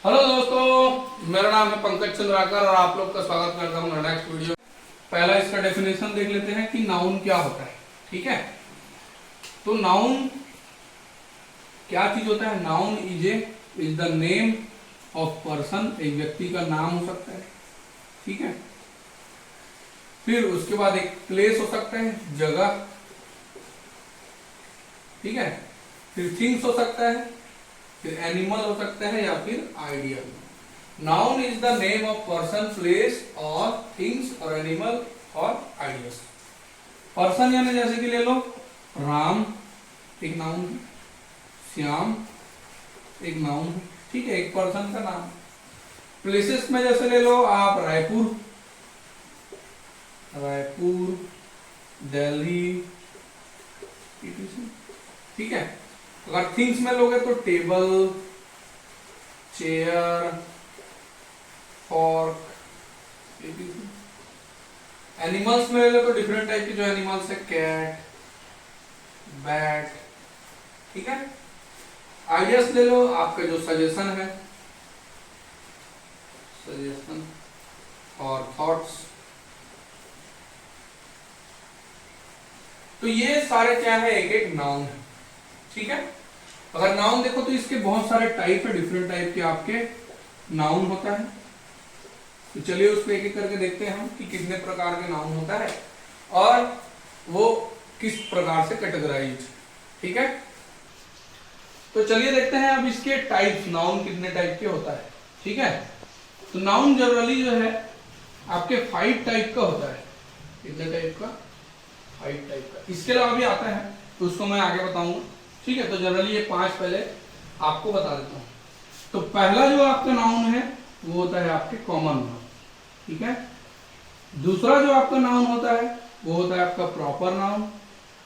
Hello दोस्तों, मेरा नाम है पंकज चंद्राकर और आप लोग का स्वागत करता हूँ नेक्स्ट वीडियो। पहला इसका डेफिनेशन देख लेते हैं कि नाउन क्या होता है। ठीक है, तो नाउन क्या चीज होता है। Noun is the name of person, एक व्यक्ति का नाम हो सकता है। ठीक है, फिर उसके बाद एक प्लेस हो सकता है, जगह। ठीक है, फिर थिंग्स हो सकता है, फिर एनिमल हो सकता है, या फिर idea. Noun is the name of person, place और थिंग्स और एनिमल और आइडियाज। पर्सन यानी जैसे कि ले लो राम, एक नाउन है। श्याम एक नाउन है। ठीक है, एक पर्सन का नाम। प्लेसेस में जैसे ले लो आप रायपुर, दिल्ली। ठीक है, अगर थिंग्स में लोगे तो टेबल, चेयर, फॉर्क। एनिमल्स में ले लो तो डिफरेंट टाइप के जो एनिमल्स है, कैट, बैट। ठीक है, आइडियाज ले लो आपका जो सजेशन है, सजेशन और थॉट्स। तो ये सारे क्या है, एक एक नाउन है। ठीक है, अगर नाउन देखो तो इसके बहुत सारे टाइप है, डिफरेंट टाइप के आपके नाउन होता है। तो चलिए उसको एक एक करके देखते हैं हम कि कितने प्रकार के नाउन होता है और वो किस प्रकार से कैटेगराइज। ठीक है, तो चलिए देखते हैं अब इसके टाइप्स, नाउन कितने टाइप के होता है। ठीक है, तो नाउन जनरली जो है आपके 5 टाइप का होता है। कितने टाइप का? 5 टाइप का। इसके अलावा भी आता है तो उसको मैं आगे बताऊंगा। ठीक है, तो जनरली ये 5 पहले आपको बता देता हूं। तो पहला जो आपका नाउन है वो होता है आपके कॉमन नाउन। ठीक है, दूसरा जो आपका नाउन होता है वो होता है आपका प्रॉपर नाउन,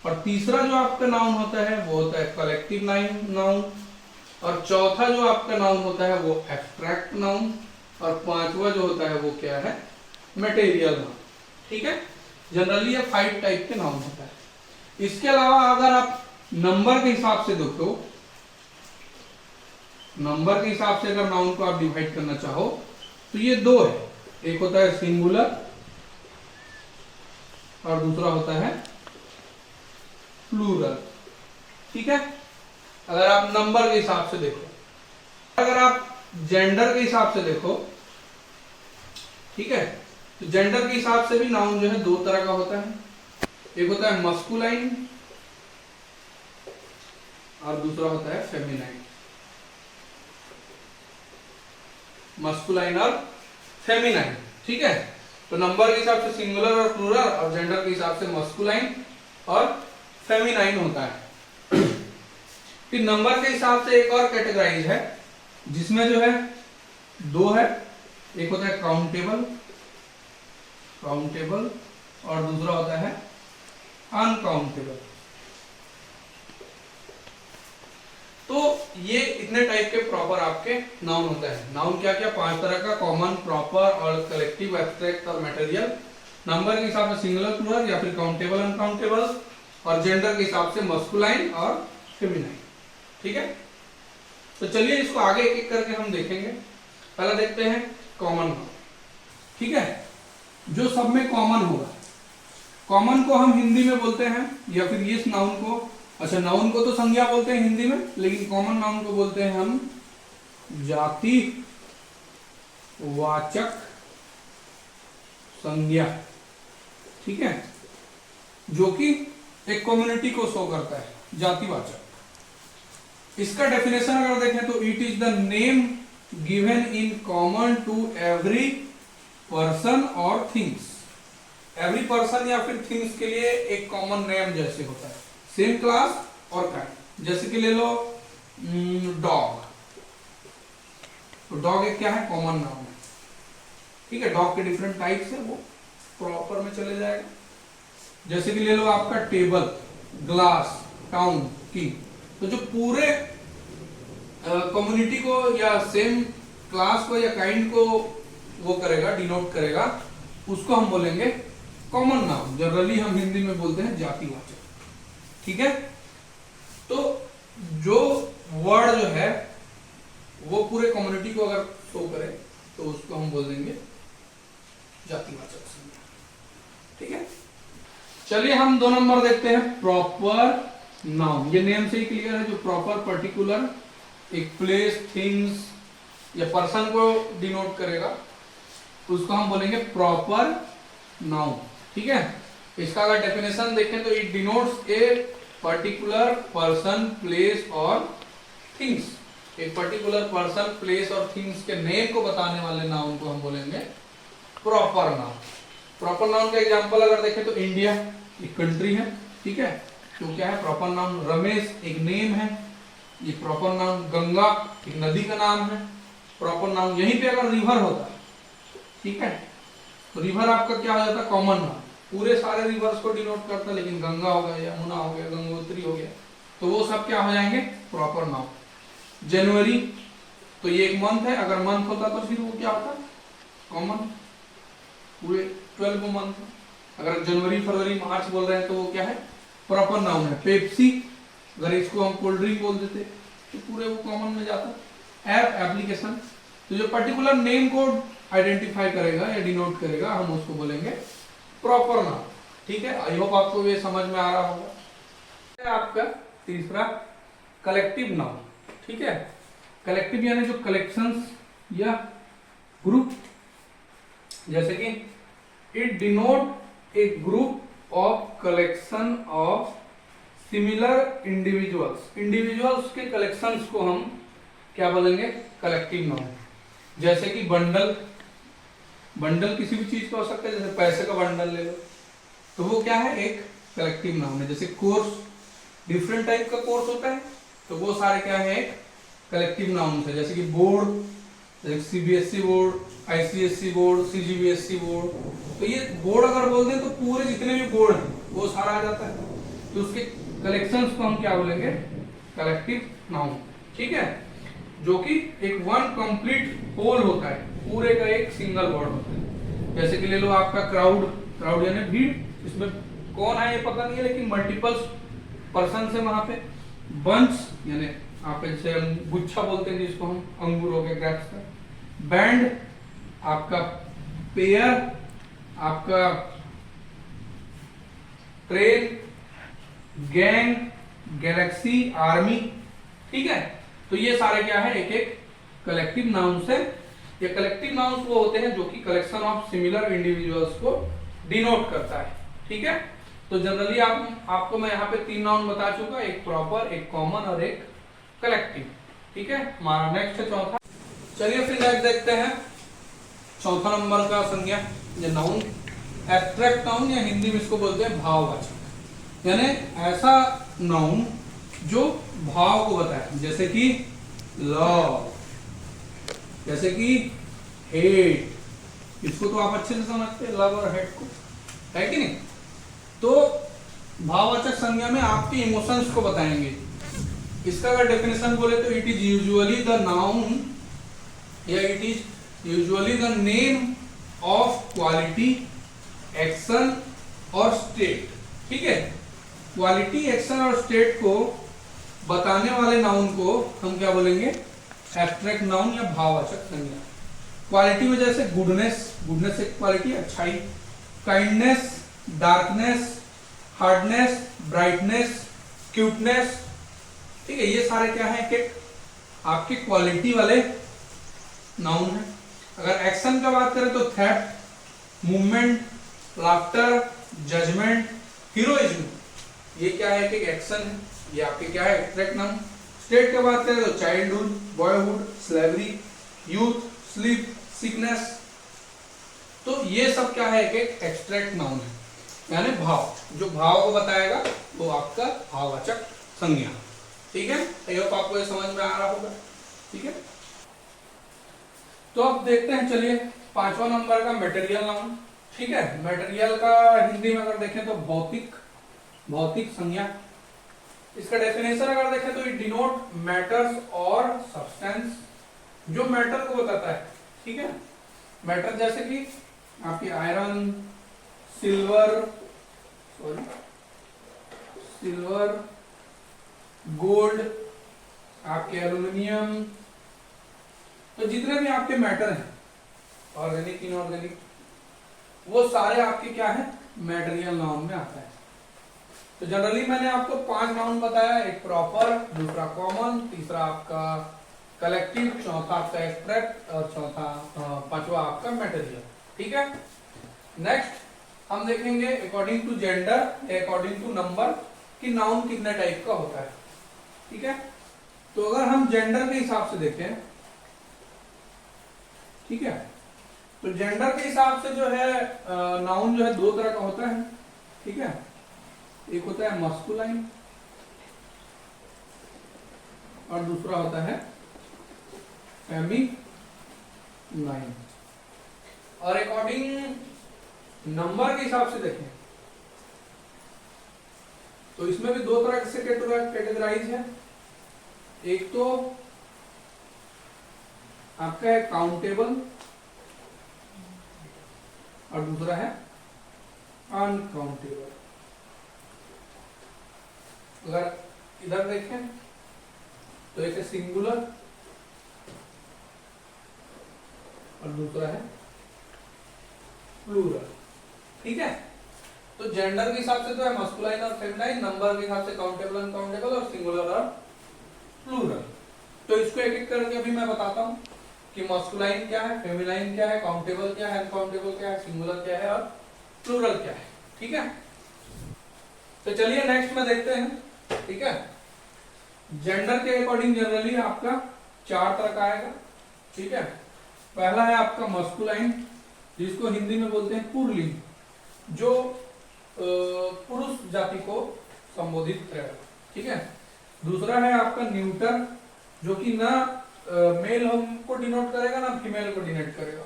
और तीसरा जो आपका नाउन होता है वो होता है कलेक्टिव नाउन, और चौथा जो आपका नाउन होता है वो एब्स्ट्रैक्ट नाउन, और पांचवा जो होता है वो क्या है, मटेरियल नाउन। ठीक है, जनरली ये 5 टाइप के नाउन होता है। इसके अलावा अगर आप नंबर के हिसाब से देखो, नंबर के हिसाब से अगर नाउन को आप डिवाइड करना चाहो तो ये 2 है। एक होता है सिंगुलर और दूसरा होता है प्लूरल। ठीक है, अगर आप नंबर के हिसाब से देखो, अगर आप जेंडर के हिसाब से देखो, ठीक है, तो जेंडर के हिसाब से भी नाउन जो है 2 तरह का होता है। एक होता है मस्कुलाइन और दूसरा होता है फेमिनाइन। मस्कुलाइन और फेमिनाइन। ठीक है, तो नंबर के हिसाब से सिंगुलर और प्लूरल, और जेंडर के हिसाब से मस्कुलाइन और फेमिनाइन होता है। फिर नंबर के हिसाब से एक और कैटेगराइज है जिसमें जो है 2 है। एक होता है काउंटेबल और दूसरा होता है अनकाउंटेबल। तो ये इतने टाइप के प्रॉपर आपके नाउन होता है। नाउन क्या क्या? 5 तरह का, कॉमन, प्रॉपर और कलेक्टिव, एब्स्ट्रैक्ट और मटेरियल। नंबर के हिसाब से सिंगुलर, प्लूरल या फिर काउंटेबल, अनकाउंटेबल, और जेंडर के हिसाब से मस्कुलाइन और फेमिनाइन। ठीक है, तो चलिए इसको आगे एक एक करके हम देखेंगे। पहला देखते हैं कॉमन नाउन। ठीक है, जो सब में कॉमन होगा, कॉमन को हम हिंदी में बोलते हैं, या फिर इस नाउन को, अच्छा नाउन को तो संज्ञा बोलते हैं हिंदी में, लेकिन कॉमन नाउन को बोलते हैं हम जाति वाचक संज्ञा। ठीक है, जो कि एक कम्युनिटी को शो करता है, जातिवाचक। इसका डेफिनेशन अगर देखें तो it is the name given in common to every person और थिंग्स। एवरी पर्सन या फिर थिंग्स के लिए एक कॉमन नेम जैसे होता है, सेम क्लास और काइंड। जैसे कि ले लो डॉग, तो डॉग एक क्या है, कॉमन नाउन है। ठीक है, डॉग के डिफरेंट टाइप्स है, वो प्रॉपर में चले जाएगा। जैसे कि ले लो आपका टेबल, ग्लास, टाउन, किंग। तो जो पूरे कम्युनिटी को या सेम क्लास को या काइंड को वो करेगा, डिनोट करेगा, उसको हम बोलेंगे कॉमन नाउन। जनरली हम हिंदी में बोलते हैं जातिवाचक। ठीक है, तो जो वर्ड जो है वो पूरे कम्युनिटी को अगर हम 2 नंबर देखते हैं प्रॉपर नाउन। ये नेम से ही क्लियर है, जो प्रॉपर पर्टिकुलर एक प्लेस, थिंग्स या पर्सन को डिनोट करेगा उसको हम बोलेंगे प्रॉपर नाउन। ठीक है, इसका अगर डेफिनेशन देखें तो it denotes a particular person, place और थिंग्स। एक पर्टिकुलर पर्सन, प्लेस और थिंग्स के नेम को बताने वाले नाउन को हम बोलेंगे प्रॉपर नाउन। प्रॉपर नाउन का एग्जांपल अगर देखें तो इंडिया एक कंट्री है, ठीक है, तो क्या है प्रॉपर नाउन। रमेश एक नेम है, ये प्रॉपर नाउन। गंगा एक नदी का नाम है, प्रॉपर नाउन। यहीं पे अगर रिवर होता, ठीक है, तो रिवर आपका क्या हो जाता, कॉमन नाउन। पूरे सारे रिवर्स को डिनोट करता, लेकिन गंगा हो गया, यमुना हो गया, गंगोत्री हो गया, तो वो सब क्या हो जाएंगे प्रॉपर नाउन। जनवरी तो ये एक मंथ है, अगर मंथ होता तो फिर वो क्या होता कॉमन, पूरे 12 मंथ। अगर जनवरी, फरवरी, मार्च बोल रहे हैं तो वो क्या है प्रॉपर नाउन है। पेप्सी अगर इसको हम कोल्ड ड्रिंक बोल देते तो पूरे वो कॉमन में जाता। ऐप, एप्लीकेशन, तो जो पर्टिकुलर नेम को आइडेंटिफाई करेगा या डिनोट करेगा हम उसको बोलेंगे प्रॉपर नाउन। ठीक है, आई होप आपको ये समझ में आ रहा होगा। आपका तीसरा कलेक्टिव नाउन। ठीक है, कलेक्टिव यानी जो कलेक्शंस या ग्रुप, जैसे कि it denote A group of collection of similar individuals. Individuals के कलेक्शंस को हम क्या बोलेंगे कलेक्टिव नाउन। जैसे कि बंडल, बंडल किसी भी चीज का हो सकता है, जैसे पैसे का बंडल ले लो तो वो क्या है एक कलेक्टिव नाउन है। जैसे कोर्स, डिफरेंट टाइप का कोर्स होता है तो वो सारे क्या है एक कलेक्टिव नाउन है। जैसे कि बोर्ड, जैसे CBSE board, ICSE board, CGBSE board, तो ये बोर्ड अगर बोल दें तो पूरे जितने भी बोर्ड हैं वो सारा आ जाता है, तो उसके कलेक्शंस को हम क्या बोलेंगे कलेक्टिव नाउन। ठीक है, जो कि एक वन कंप्लीट होल होता है, पूरे का एक सिंगल वर्ड होता है। जैसे कि ले लो आपका क्राउड, क्राउड यानी भीड़, इसमें कौन है ये पता नहीं है लेकिन मल्टीपल पर्सन है वहां पे। बंच यानी आप जैसे गुच्छा बोलते हैं जिसको हम, अंगूर हो गया, ग्रेप्स का। बैंड आपका, पेयर आपका, ट्रेन, गैंग, गैलेक्सी, आर्मी। ठीक है, तो ये सारे क्या है एक एक कलेक्टिव नाउन से। ये कलेक्टिव नाउन्स वो होते हैं जो कि कलेक्शन ऑफ सिमिलर इंडिविजुअल्स को डिनोट करता है। ठीक है, तो जनरली आपको मैं यहाँ पे 3 नाउन बता चुका, एक प्रॉपर, एक कॉमन और एक कलेक्टिव। ठीक है, हमारा नेक्स्ट है चौथा। चलिए फिर नेक्स्ट देखते हैं चौथा नंबर का संज्ञा या नाउन, एब्स्ट्रैक्ट नाउन, या हिंदी में इसको बोलते हैं भाववाचक। यानी ऐसा नाउन जो भाव को बताए, जैसे कि लव, जैसे कि हेट, इसको तो आप अच्छे से समझते हैं लव और हेट को, है कि नहीं। तो भाववाचक संज्ञा में आपके इमोशंस को बताएंगे। इसका अगर डेफिनेशन बोले तो it is usually the noun या it is usually the name of quality, action और स्टेट। ठीक है, क्वालिटी, एक्शन और स्टेट को बताने वाले नाउन को हम क्या बोलेंगे एब्स्ट्रैक्ट नाउन या भाववाचक संज्ञा। क्वालिटी में जैसे गुडनेस, गुडनेस एक क्वालिटी, अच्छाई। Kindness, darkness, hardness, brightness, cuteness. ठीक है, ये सारे क्या है कि आपके क्वालिटी वाले नाउन है। अगर एक्शन का बात करें तो theft, movement, laughter, judgement, heroism, ये क्या है कि एक्शन है, ये आपके क्या है एब्स्ट्रैक्ट नाउन। स्टेट की बात करें तो childhood, boyhood, slavery, youth, sleep, sickness, तो ये सब क्या है एक एब्स्ट्रैक्ट नाउन है, यानी भाव, जो भाव को बताएगा वो आपका भाववाचक संज्ञा। ठीक है, आई होप आपको ये समझ में आ रहा होगा। ठीक है, तो अब देखते हैं, चलिए 5वां नंबर का मटेरियल नाउन। ठीक है, मटेरियल का हिंदी में अगर देखें तो भौतिक, भौतिक संज्ञा। इसका डेफिनेशन अगर देखें तो इट डिनोट मैटर्स और सब्सटेंस, जो मैटर को बताता है। ठीक है, मैटर जैसे कि आपकी आयरन, सिल्वर, सिल्वर, गोल्ड, आपके एल्यूमिनियम, तो जितने भी आपके मैटर हैं ऑर्गेनिक, इनऑर्गेनिक, वो सारे आपके क्या है मटेरियल नाउन में आता है। तो जनरली मैंने आपको 5 नाउन बताया, एक प्रॉपर, दूसरा कॉमन, तीसरा आपका कलेक्टिव, चौथा आपका एब्स्ट्रैक्ट और पांचवा आपका मटेरियल। ठीक है। नेक्स्ट हम देखेंगे according to gender, according to number कि नाउन कितने टाइप का होता है। ठीक है। तो अगर हम जेंडर के हिसाब से देखें, ठीक है, तो जेंडर के हिसाब से जो है नाउन जो है 2 तरह का होता है। ठीक है। एक होता है मस्कुलाइन और दूसरा होता है फेमिनाइन। और अकॉर्डिंग नंबर के हिसाब से देखें तो इसमें भी 2 तरह से कैटेगराइज है। एक तो आपका है काउंटेबल और दूसरा है अनकाउंटेबल। अगर इधर देखें तो एक है सिंगुलर और दूसरा है प्लूरल। ठीक है। तो जेंडर के हिसाब से तो है मस्कुलाइन और फेमिनाइन, नंबर के हिसाब से काउंटेबल, अनकाउंटेबल और सिंगुलर और प्लूरल। तो इसको एक एक करके अभी मैं बताता हूं कि मस्कुलाइन क्या है, फेमिनाइन क्या है, काउंटेबल क्या है, अनकाउंटेबल क्या है, सिंगुलर क्या है और प्लूरल क्या है। ठीक है। तो चलिए नेक्स्ट में देखते हैं। ठीक है। जेंडर के अकॉर्डिंग जनरली आपका 4 तरह का आएगा। ठीक है। पहला है आपका मस्कुलाइन, जिसको हिंदी में बोलते हैं पुल्लिंग, जो पुरुष जाति को संबोधित करेगा। ठीक है। दूसरा है आपका न्यूटर, जो कि ना मेल को डिनोट करेगा ना फीमेल को डिनोट करेगा।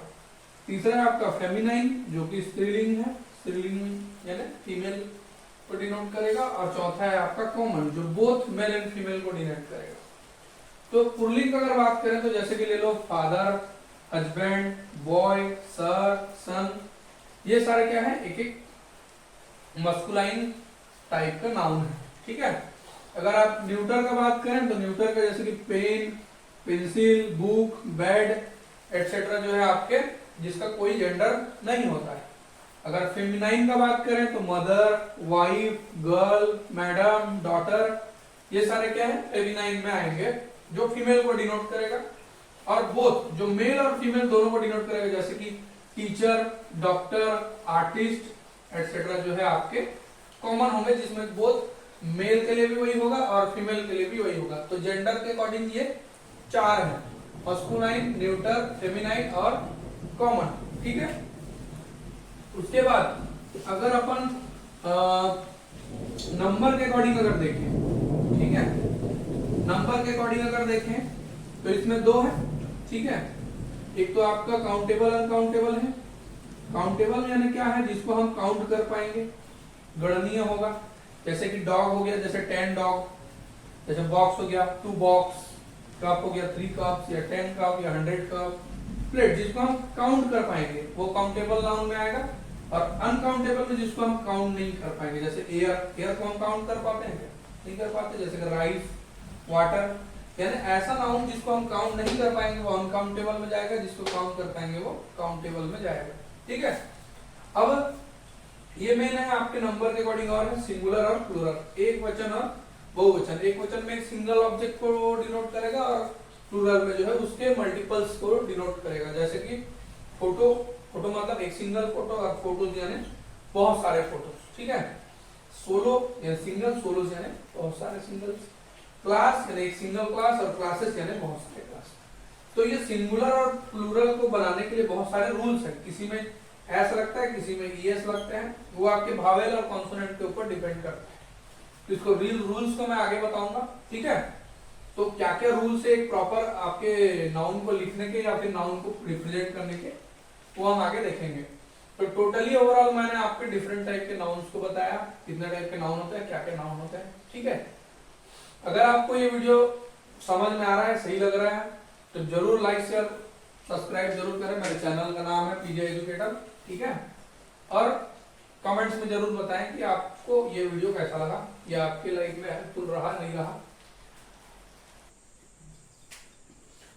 तीसरा है आपका फेमिनाइन, जो कि स्त्रीलिंग है, स्त्रीलिंग यानी फीमेल को डिनोट करेगा। और चौथा है आपका कॉमन, जो बोथ मेल एंड फीमेल को डिनोट करेगा। तो पुल्लिंग का अगर बात करें तो जैसे कि ले लो फादर, हस्बैंड, बॉय, सर, सन, ये सारे क्या है, एक एक मस्कुलाइन टाइप का नाउन है। ठीक है। अगर आप न्यूटर का बात करें तो न्यूटर का जैसे कि pen, pencil, book, bed etcetera जो है आपके, जिसका कोई जेंडर नहीं होता है। अगर फेमिनाइन का बात करें तो mother, wife, girl, madam, daughter, ये सारे क्या है फेमिनाइन में आएंगे, जो फीमेल को डिनोट करेगा। और बोथ, जो मेल और फीमेल दोनों को डिनोट करेगा, जैसे कि टीचर, डॉक्टर, आर्टिस्ट एटसेट्रा जो है आपके कॉमन होंगे, जिसमें बोथ मेल के लिए भी वही होगा और फीमेल के लिए भी वही होगा। तो जेंडर के अकॉर्डिंग ये 4 है, मस्कुलाइन, न्यूटर, फेमिनाइन और कॉमन। ठीक है। उसके बाद अगर अपन नंबर के अकॉर्डिंग अगर देखें, ठीक है, नंबर के अकॉर्डिंग अगर देखें तो इसमें 2 है। ठीक है। एक तो आपका काउंटेबल, अनकाउंटेबल है। काउंटेबल यानी क्या है, जिसको हम काउंट कर पाएंगे, गणनीय होगा। जैसे कि डॉग हो गया, जैसे 10 डॉग, जैसे बॉक्स हो गया 2 बॉक्स, कप हो गया 3 कप्स या 10 कप या 100 कप, प्लेट, जिसको हम काउंट कर पाएंगे वो काउंटेबल नाउन में आएगा। और अनकाउंटेबल में जिसको हम काउंट नहीं कर पाएंगे, जैसे एयर, एयर को हम काउंट कर पाते हैं क्या? नहीं कर पाते। जैसे कि राइस, वाटर, यानी ऐसा नाउन जिसको हम काउंट नहीं कर पाएंगे वो अनकाउंटेबल में जाएगा, जिसको काउंट कर पाएंगे वो काउंटेबल में जाएगा। ठीक है। अब ये मेन है आपके नंबर के अकॉर्डिंग, और है सिंगुलर और प्लूरल, एक वचन और बहुवचन। एक वचन में एक सिंगल ऑब्जेक्ट को डिनोट करेगा और प्लूरल में जो है उसके मल्टीपल्स को डिनोट करेगा। जैसे कि फोटो, फोटो मतलब एक सिंगल फोटो, और फोटोज यानी बहुत सारे फोटोज। ठीक है। सोलो या सिंगल, सोलोज यानी बहुत सारे सिंगल्स। क्लास यानी एक सिंगल क्लास, और क्लासेस यानी बहुत सारे क्लास। तो ये सिंगुलर और प्लूरल को बनाने के लिए बहुत सारे रूल्स हैं। किसी में एस लगता है, किसी में ईएस लगता है, वो आपके भावेल और कॉन्सोनेंट के ऊपर डिपेंड करता है। तो इसको रियल रूल्स को मैं आगे बताऊंगा। ठीक है। तो क्या क्या रूल्स है एक प्रॉपर आपके नाउन को लिखने के या फिर नाउन को रिप्रेजेंट करने के, वो हम आगे देखेंगे। तो टोटली ओवरऑल मैंने आपके डिफरेंट टाइप के नाउन्स को बताया, कितने टाइप के नाउन होते हैं, क्या क्या नाउन होते हैं। ठीक है। अगर आपको ये वीडियो समझ में आ रहा है, सही लग रहा है, तो जरूर लाइक, शेयर, सब्सक्राइब जरूर करें। मेरे चैनल का नाम है पीजे एजुकेटर। ठीक है। और कमेंट्स में जरूर बताएं कि आपको ये वीडियो कैसा लगा, या आपके लाइफ में हेल्पफुल रहा, नहीं रहा।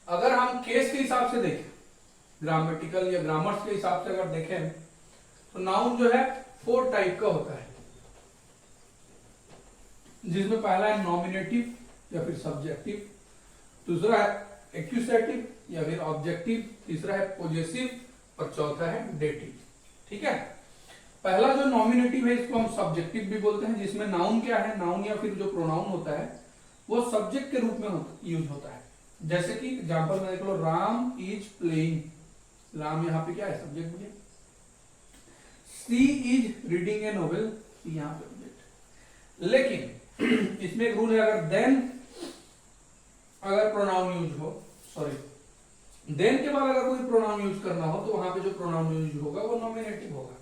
अगर हम केस के हिसाब से देखें, ग्रामेटिकल या ग्रामर्स के हिसाब से अगर देखें, तो नाउन जो है 4 टाइप का होता है। जिसमें पहला है नॉमिनेटिव या फिर सब्जेक्टिव, दूसरा है एक्यूसेटिव या फिर ऑब्जेक्टिव, तीसरा है पॉजेसिव और चौथा है डेटिव। ठीक है, पहला जो नॉमिनेटिव है इसको हम सब्जेक्टिव भी बोलते हैं, जिसमें नाउन क्या है, नाउन या फिर जो प्रोनाउन होता है वो सब्जेक्ट के रूप में यूज होता है। जैसे कि एग्जांपल में देख लो, राम इज प्लेइंग, राम यहाँ पे क्या है, सब्जेक्ट मुझे। सी इज रीडिंग ए नोवेल, यहाँ पे ऑब्जेक्ट। लेकिन इसमें एक रूल है, अगर देन अगर प्रोनाउन यूज हो, सॉरी देन के बाद अगर कोई प्रोनाउन यूज करना हो तो वहां पे जो प्रोनाउन यूज होगा वो नॉमिनेटिव होगा।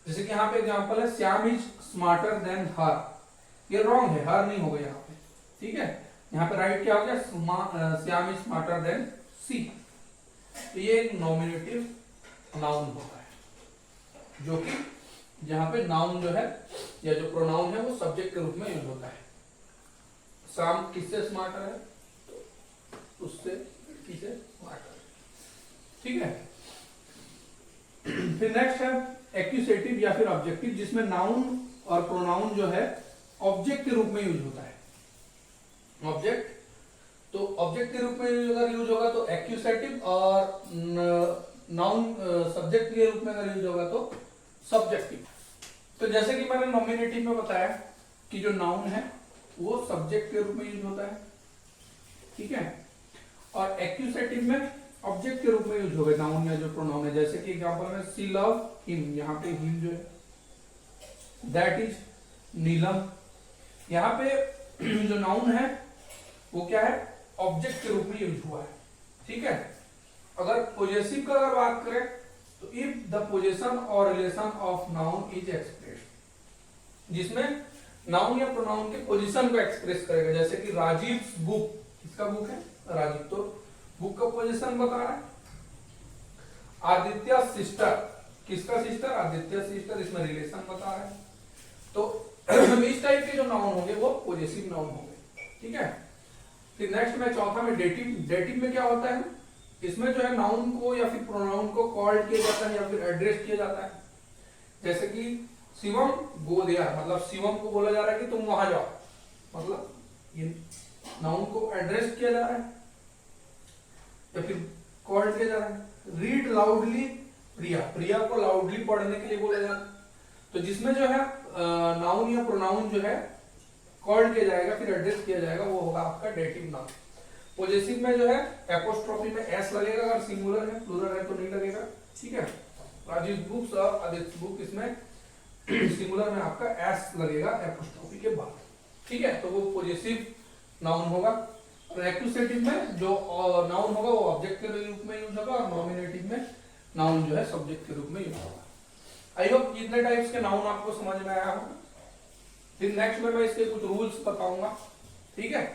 जैसे कि यहाँ पे एग्जांपल है, श्याम इज स्मार्टर देन हर, ये रॉन्ग है, हर नहीं होगा यहाँ पे। ठीक है, यहाँ पे राइट क्या हो गया, श्याम इज स्मार्टर देन सी। तो ये एक नॉमिनेटिव नाउन होता है, जो कि जहां पे नाउन जो है या जो प्रोनाउन है वो सब्जेक्ट के रूप में यूज होता है। श्याम किससे स्मार्टर है, उससे किससे स्मार्टर है। ठीक है, फिर नेक्स्ट है एक्यूसेटिव या फिर ऑब्जेक्टिव, जिसमें नाउन और प्रोनाउन जो है ऑब्जेक्ट के रूप में यूज होता है। ऑब्जेक्ट, तो ऑब्जेक्ट के रूप में अगर यूज होगा तो एक्यूसेटिव, और नाउन सब्जेक्ट के रूप में अगर यूज होगा तो सब्जेक्टिव। तो जैसे कि मैंने नॉमिनेटिव में बताया कि जो नाउन है वो सब्जेक्ट के रूप में यूज होता है। ठीक है, और एक्यूसेटिव में ऑब्जेक्ट के रूप में यूज होगा नाउन या जो प्रोनाउन है। जैसे कि एग्जांपल में, सी लव हिम, यहाँ पे हिम जो है, दैट इज नीलम, यहाँ पे जो नाउन है वो क्या है, ऑब्जेक्ट के रूप में यूज हुआ है। ठीक है, अगर पॉजेसिव का अगर बात करें तो इफ द पोजेशन और relation of noun is expressed, जिसमें नाउन या प्रोनाउन के पोजीशन को एक्सप्रेस करेगा। जैसे कि राजीव बुक, किसका बुक है, राजीव, तो बुक का पोजीशन बता रहा है। आदित्य सिस्टर, किसका सिस्टर, आदित्य सिस्टर, इसमें रिलेशन बता रहा है। तो इस टाइप के जो नाउन होंगे वो पॉजेसिव नाउन होंगे। ठीक है, फिर नेक्स्ट में चौथा में डेटिव। डेटिव में क्या होता है, इसमें जो है नाउन को या फिर प्रोनाउन को कॉल्ड किया जाता है या फिर एड्रेस किया जाता है। जैसे कि शिवम गो देयर, मतलब शिवम को बोला जा रहा है कि तुम वहां जाओ, मतलब ये नाउन को एड्रेस किया जा रहा है या फिर कॉल्ड किया जा रहा है। रीड लाउडली प्रिया, प्रिया को लाउडली पढ़ने के लिए बोला जा रहा है। तो जिसमें जो है नाउन या प्रोनाउन जो है कॉल्ड किया जाएगा फिर एड्रेस किया जाएगा, वो होगा आपका डेटिव नाउन। पॉजेसिव में जो है एपोस्ट्रोफी में एस लगेगा, अगर सिंगुलर है, प्लूरल है तो नहीं लगेगा। ठीक है, राजीव बुक्स और आदित्य बुक, इसमें सिंगुलर में आपका एस लगेगा एपोस्ट्रोफी के बाद। ठीक है, तो वो पॉजेसिव नाउन होगा। और एक्यूसेटिव में जो नाउन होगा वो ऑब्जेक्ट के रूप में यूज होगा, और नॉमिनेटिव में नाउन जो है सब्जेक्ट के रूप में यूज होगा। आई होप इतने टाइप्स के नाउन आपको समझ में आया होगा। फिर नेक्स्ट में मैं इसके कुछ रूल्स बताऊंगा। ठीक है,